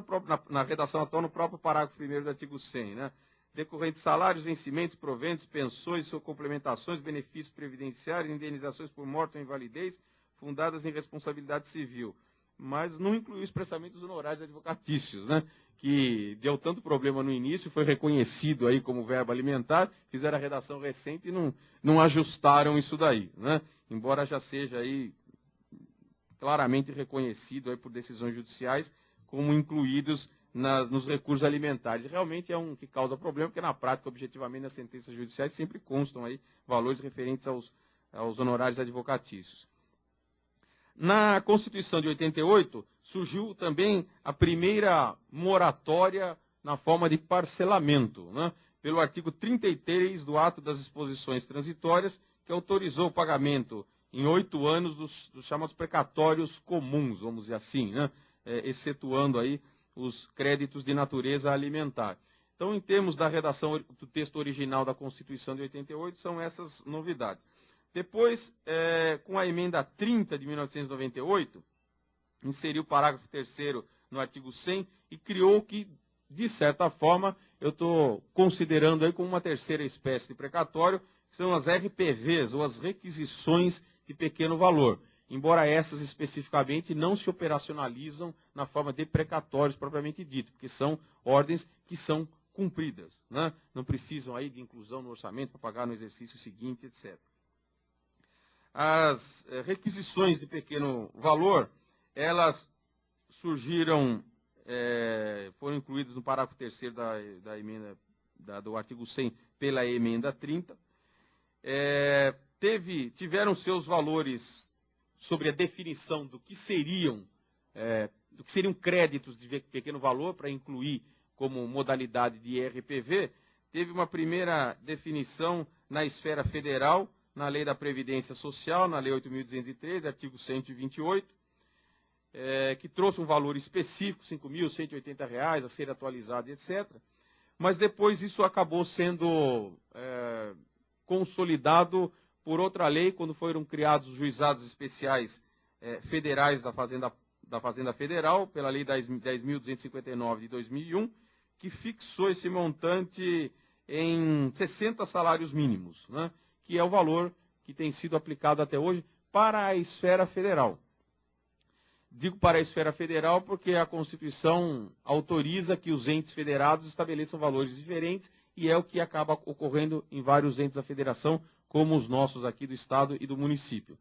na redação atual, no próprio parágrafo 1º do artigo 100, né? Decorrente de salários, vencimentos, proventos, pensões, complementações, benefícios previdenciários, indenizações por morte ou invalidez, fundadas em responsabilidade civil. Mas não incluiu expressamente os honorários advocatícios, né? Que deu tanto problema no início, foi reconhecido aí como verbo alimentar, fizeram a redação recente e não ajustaram isso daí, né? Embora já seja aí claramente reconhecido aí por decisões judiciais como incluídos nos recursos alimentares. Realmente é um que causa problema, porque na prática, objetivamente, nas sentenças judiciais sempre constam aí valores referentes aos honorários advocatícios. Na Constituição de 88, surgiu também a primeira moratória na forma de parcelamento, né? Pelo artigo 33 do Ato das Disposições Transitórias, que autorizou o pagamento em 8 anos dos chamados precatórios comuns, vamos dizer assim, né? Excetuando aí os créditos de natureza alimentar. Então, em termos da redação do texto original da Constituição de 88, são essas novidades. Depois, com a emenda 30 de 1998, inseriu o parágrafo 3º no artigo 100 e criou que, de certa forma, eu estou considerando aí como uma terceira espécie de precatório, que são as RPVs, ou as requisições de pequeno valor. Embora essas especificamente não se operacionalizam na forma de precatórios propriamente dito, porque são ordens que são cumpridas, né? Não precisam aí de inclusão no orçamento para pagar no exercício seguinte, etc. As requisições de pequeno valor, elas surgiram, foram incluídas no parágrafo 3º da emenda do artigo 100 pela emenda 30. Tiveram seus valores sobre a definição do que seriam créditos de pequeno valor para incluir como modalidade de RPV. Teve uma primeira definição na esfera federal, na Lei da Previdência Social, na Lei 8.213, artigo 128, que trouxe um valor específico, R$ 5.180 a ser atualizado, etc. Mas depois isso acabou sendo consolidado por outra lei, quando foram criados os juizados especiais federais da Fazenda Federal, pela Lei 10.259 de 2001, que fixou esse montante em 60 salários mínimos, né? Que é o valor que tem sido aplicado até hoje para a esfera federal. Digo para a esfera federal porque a Constituição autoriza que os entes federados estabeleçam valores diferentes e é o que acaba ocorrendo em vários entes da federação, como os nossos aqui do Estado e do município.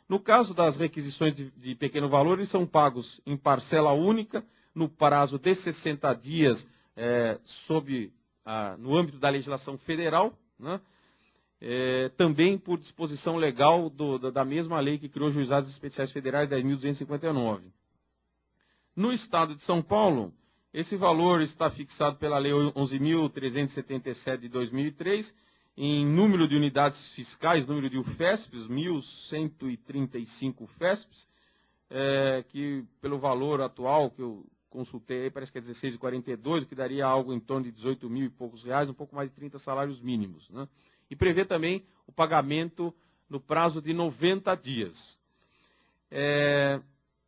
No caso das requisições de pequeno valor, eles são pagos em parcela única, no prazo de 60 dias, no âmbito da legislação federal, né? Também por disposição legal da mesma lei que criou os juizados especiais federais, 10.259. No Estado de São Paulo, esse valor está fixado pela Lei 11.377 de 2003, em número de unidades fiscais, número de UFESPs, 1.135 UFESPs, que pelo valor atual que eu consultei, parece que é 16,42, o que daria algo em torno de 18 mil e poucos reais, um pouco mais de 30 salários mínimos, né? E prevê também o pagamento no prazo de 90 dias.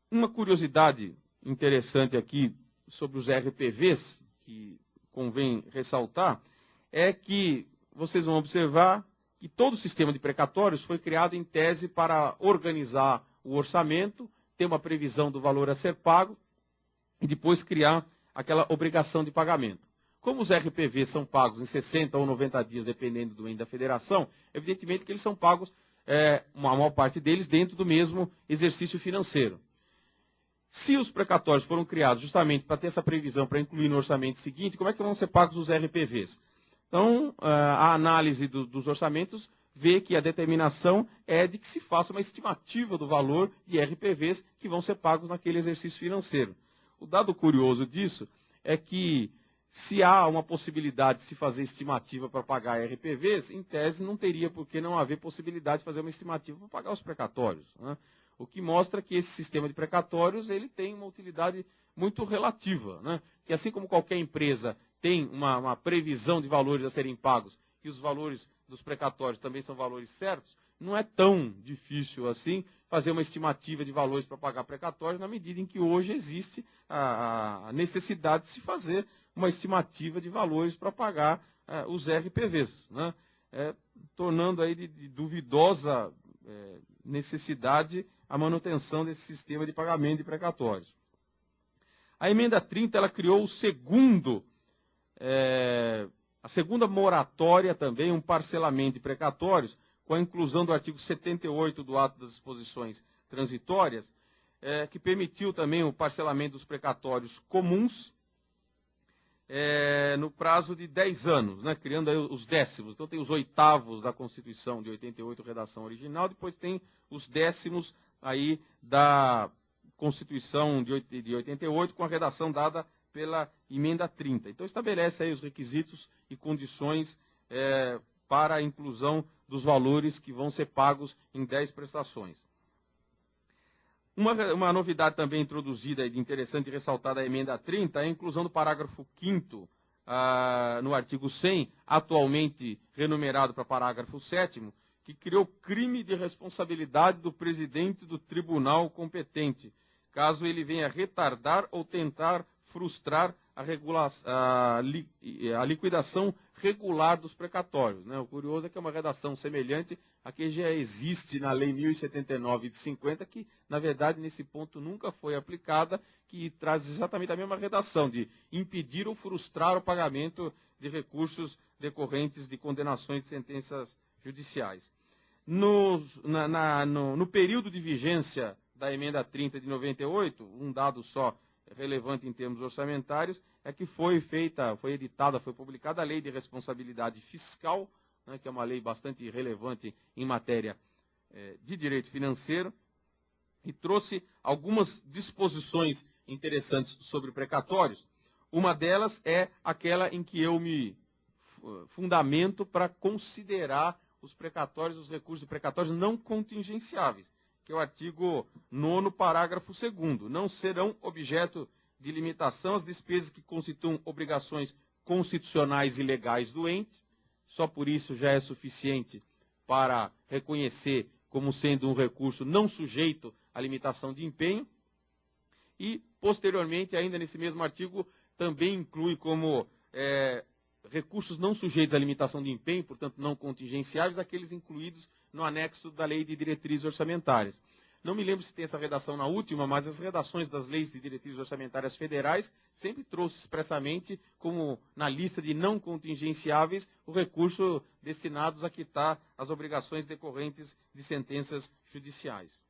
Uma curiosidade interessante aqui sobre os RPVs, que convém ressaltar, é que vocês vão observar que todo o sistema de precatórios foi criado em tese para organizar o orçamento, ter uma previsão do valor a ser pago e depois criar aquela obrigação de pagamento. Como os RPVs são pagos em 60 ou 90 dias, dependendo do ente da federação, evidentemente que eles são pagos, uma maior parte deles, dentro do mesmo exercício financeiro. Se os precatórios foram criados justamente para ter essa previsão, para incluir no orçamento seguinte, como é que vão ser pagos os RPVs? Então, a análise dos orçamentos vê que a determinação é de que se faça uma estimativa do valor de RPVs que vão ser pagos naquele exercício financeiro. O dado curioso disso é que, se há uma possibilidade de se fazer estimativa para pagar RPVs, em tese não teria por que não haver possibilidade de fazer uma estimativa para pagar os precatórios, né? O que mostra que esse sistema de precatórios ele tem uma utilidade muito relativa, né? Que assim como qualquer empresa tem uma previsão de valores a serem pagos e os valores dos precatórios também são valores certos, não é tão difícil assim fazer uma estimativa de valores para pagar precatórios, na medida em que hoje existe a necessidade de se fazer uma estimativa de valores para pagar os RPVs, né? Tornando aí de duvidosa necessidade a manutenção desse sistema de pagamento de precatórios. A emenda 30 ela criou a segunda moratória também, um parcelamento de precatórios, com a inclusão do artigo 78 do ato das disposições transitórias, que permitiu também o parcelamento dos precatórios comuns no prazo de 10 anos, né, criando aí os décimos. Então tem os oitavos da Constituição de 88, redação original, depois tem os décimos aí da Constituição de 88, com a redação dada pela emenda 30. Então estabelece aí os requisitos e condições para a inclusão dos valores que vão ser pagos em 10 prestações. Uma novidade também introduzida e interessante ressaltar da emenda 30 é a inclusão do parágrafo 5º no artigo 100, atualmente renumerado para parágrafo 7º, que criou crime de responsabilidade do presidente do tribunal competente, caso ele venha retardar ou tentar frustrar a liquidação regular dos precatórios, né? O curioso é que é uma redação semelhante a que já existe na Lei 1079 de 50, que, na verdade, nesse ponto nunca foi aplicada, que traz exatamente a mesma redação, de impedir ou frustrar o pagamento de recursos decorrentes de condenações de sentenças judiciais. No período de vigência da emenda 30 de 98, um dado só relevante em termos orçamentários, é que foi publicada a Lei de Responsabilidade Fiscal, né, que é uma lei bastante relevante em matéria de direito financeiro, e trouxe algumas disposições interessantes sobre precatórios. Uma delas é aquela em que eu me fundamento para considerar os precatórios, os recursos de precatórios não contingenciáveis, que é o artigo 9º, parágrafo 2º. Não serão objeto de limitação as despesas que constituam obrigações constitucionais e legais do ente. Só por isso já é suficiente para reconhecer como sendo um recurso não sujeito à limitação de empenho. E, posteriormente, ainda nesse mesmo artigo, também inclui como recursos não sujeitos à limitação de empenho, portanto não contingenciáveis, aqueles incluídos no anexo da Lei de Diretrizes Orçamentárias. Não me lembro se tem essa redação na última, mas as redações das leis de diretrizes orçamentárias federais sempre trouxe expressamente como na lista de não contingenciáveis o recurso destinados a quitar as obrigações decorrentes de sentenças judiciais.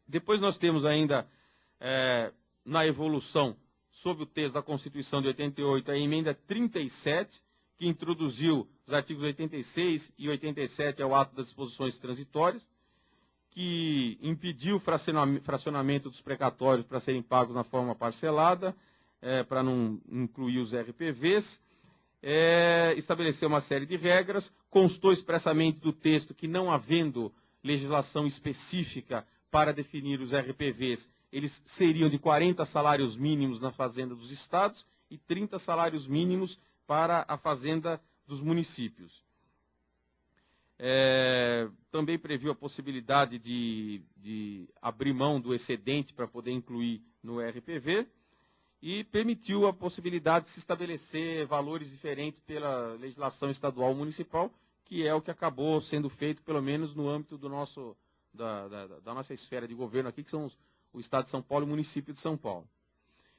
Depois nós temos ainda, na evolução, sob o texto da Constituição de 88, a emenda 37, que introduziu os artigos 86 e 87 ao ato das disposições transitórias, que impediu o fracionamento dos precatórios para serem pagos na forma parcelada, para não incluir os RPVs, estabeleceu uma série de regras, constou expressamente do texto que, não havendo legislação específica para definir os RPVs, eles seriam de 40 salários mínimos na Fazenda dos Estados e 30 salários mínimos para a Fazenda dos municípios. Também previu a possibilidade de abrir mão do excedente para poder incluir no RPV e permitiu a possibilidade de se estabelecer valores diferentes pela legislação estadual ou municipal, que é o que acabou sendo feito, pelo menos no âmbito da nossa esfera de governo aqui, que são o Estado de São Paulo e o município de São Paulo.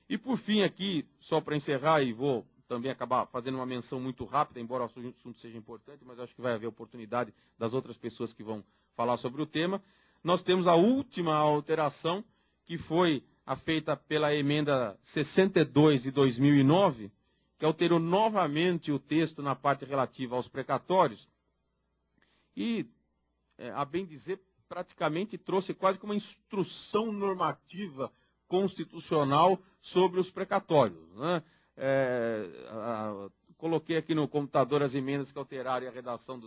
E por fim aqui, só para encerrar, e vou também acabar fazendo uma menção muito rápida, embora o assunto seja importante, mas acho que vai haver oportunidade das outras pessoas que vão falar sobre o tema. Nós temos a última alteração, que foi a feita pela emenda 62 de 2009, que alterou novamente o texto na parte relativa aos precatórios e, a bem dizer, praticamente trouxe quase que uma instrução normativa constitucional sobre os precatórios, né? Coloquei aqui no computador as emendas que alteraram a redação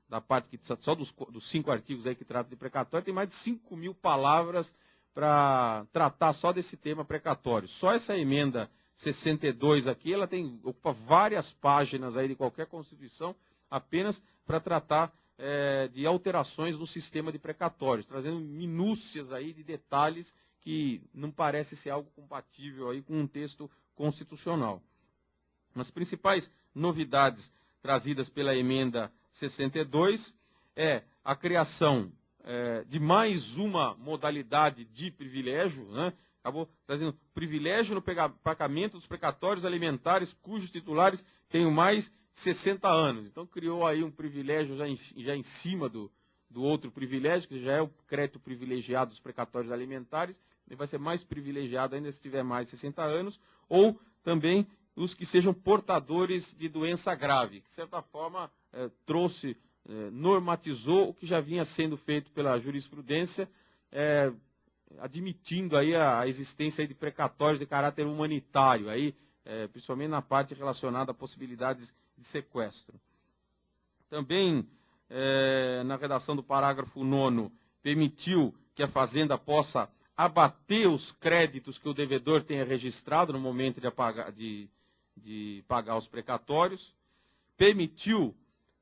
da parte que só dos 5 artigos aí que tratam de precatório, tem mais de 5.000 palavras para tratar só desse tema precatório. Só essa emenda 62 aqui, ela ocupa várias páginas aí de qualquer Constituição, apenas para tratar de alterações no sistema de precatórios, trazendo minúcias aí de detalhes que não parece ser algo compatível aí com um texto constitucional. As principais novidades trazidas pela emenda 62 é a criação de mais uma modalidade de privilégio, né? Acabou trazendo privilégio no pagamento dos precatórios alimentares cujos titulares tenham mais de 60 anos. Então criou aí um privilégio já em cima do outro privilégio, que já é o crédito privilegiado dos precatórios alimentares. Ele vai ser mais privilegiado ainda se tiver mais de 60 anos, ou também os que sejam portadores de doença grave, que de certa forma normatizou o que já vinha sendo feito pela jurisprudência, admitindo aí a existência aí de precatórios de caráter humanitário, aí, principalmente na parte relacionada a possibilidades de sequestro. Também, na redação do parágrafo 9º, permitiu que a Fazenda possa abater os créditos que o devedor tenha registrado no momento de pagar os precatórios, permitiu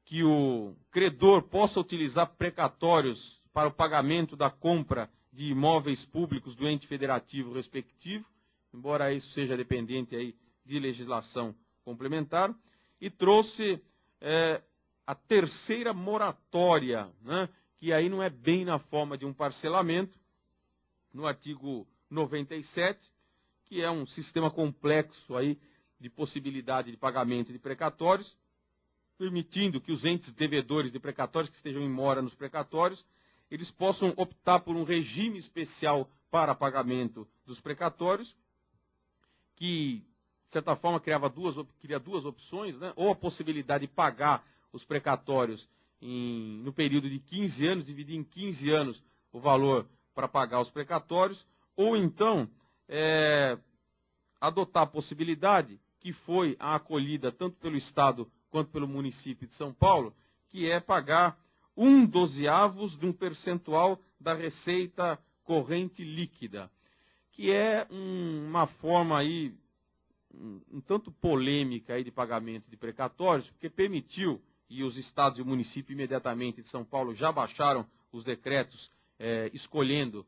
que o credor possa utilizar precatórios para o pagamento da compra de imóveis públicos do ente federativo respectivo, embora isso seja dependente aí de legislação complementar, e trouxe a terceira moratória, né, que aí não é bem na forma de um parcelamento, no artigo 97, que é um sistema complexo aí de possibilidade de pagamento de precatórios, permitindo que os entes devedores de precatórios que estejam em mora nos precatórios, eles possam optar por um regime especial para pagamento dos precatórios, que, de certa forma, cria duas opções, né? Ou a possibilidade de pagar os precatórios no período de 15 anos, dividir em 15 anos o valor para pagar os precatórios, ou então adotar a possibilidade, que foi a acolhida tanto pelo Estado quanto pelo município de São Paulo, que é pagar 1/12 de um percentual da receita corrente líquida, que é uma forma aí um tanto polêmica aí de pagamento de precatórios, porque permitiu, e os estados e o município imediatamente de São Paulo já baixaram os decretos escolhendo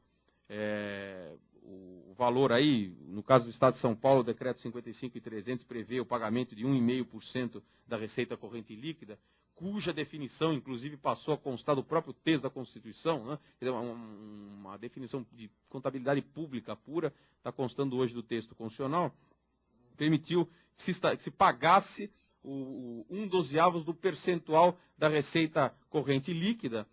o valor aí, no caso do Estado de São Paulo, o decreto 55.300 prevê o pagamento de 1,5% da receita corrente líquida, cuja definição, inclusive, passou a constar do próprio texto da Constituição, né? Uma definição de contabilidade pública pura, está constando hoje do texto constitucional, permitiu que se pagasse o 1/12 do percentual da receita corrente líquida,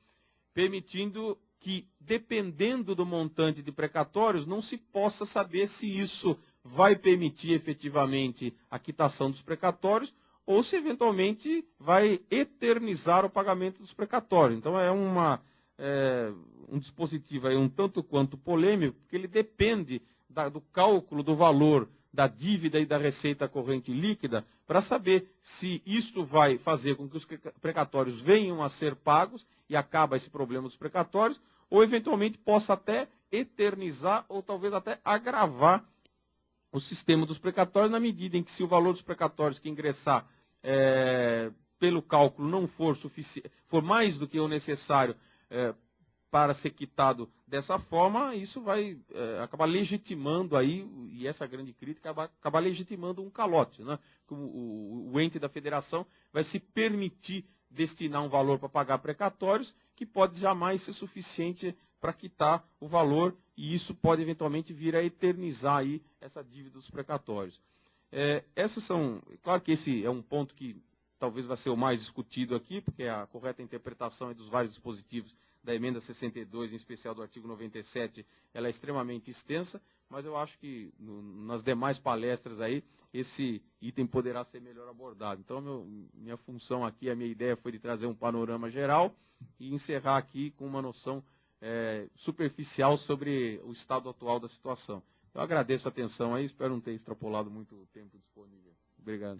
permitindo que, dependendo do montante de precatórios, não se possa saber se isso vai permitir efetivamente a quitação dos precatórios ou se eventualmente vai eternizar o pagamento dos precatórios. Então é um dispositivo aí um tanto quanto polêmico, porque ele depende do cálculo do valor da dívida e da receita corrente líquida para saber se isto vai fazer com que os precatórios venham a ser pagos e acaba esse problema dos precatórios, ou eventualmente possa até eternizar ou talvez até agravar o sistema dos precatórios, na medida em que, se o valor dos precatórios que ingressar pelo cálculo não for for mais do que o necessário para ser quitado dessa forma, isso vai acabar legitimando aí, e essa grande crítica, acabar legitimando um calote, né? O ente da federação vai se permitir destinar um valor para pagar precatórios que pode jamais ser suficiente para quitar o valor, e isso pode eventualmente vir a eternizar aí essa dívida dos precatórios. Claro que esse é um ponto que talvez vai ser o mais discutido aqui, porque a correta interpretação dos vários dispositivos da emenda 62, em especial do artigo 97, ela é extremamente extensa, mas eu acho que nas demais palestras aí, esse item poderá ser melhor abordado. Então, minha função aqui, a minha ideia foi de trazer um panorama geral e encerrar aqui com uma noção superficial sobre o estado atual da situação. Eu agradeço a atenção aí, espero não ter extrapolado muito o tempo disponível. Obrigado.